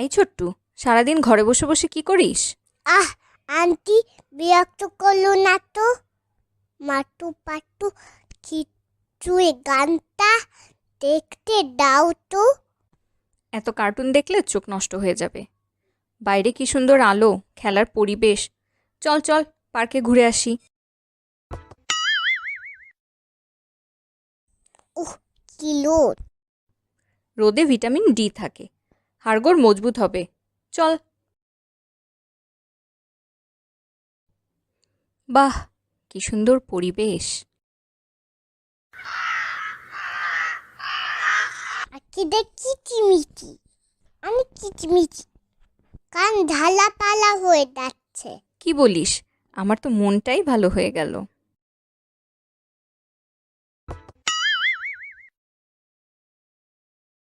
এই ছোট্টু, সারাদিন ঘরে বসে বসে কি করিস? আহ আন্টি, বিরক্ত করলো না তো। মাটু পাটু খিচুড়ি গানটা দেখতে দাও তো। এত কার্টুন দেখলে চোখ নষ্ট হয়ে যাবে। বাইরে কি সুন্দর আলো, খেলার পরিবেশ। চল চল, পার্কে ঘুরে আসি। কি লোদ। রোদে ভিটামিন ডি থাকে, হাড়গোড় মজবুত হবে। চল। বাহ, কি সুন্দর পরিবেশ। আখিদের কিচিমিচি, অনেক কিচিমিচি, কান ঝালা পালা হয়ে যাচ্ছে। কি বলিস? আমার তো মনটাই ভালো হয়ে গেল।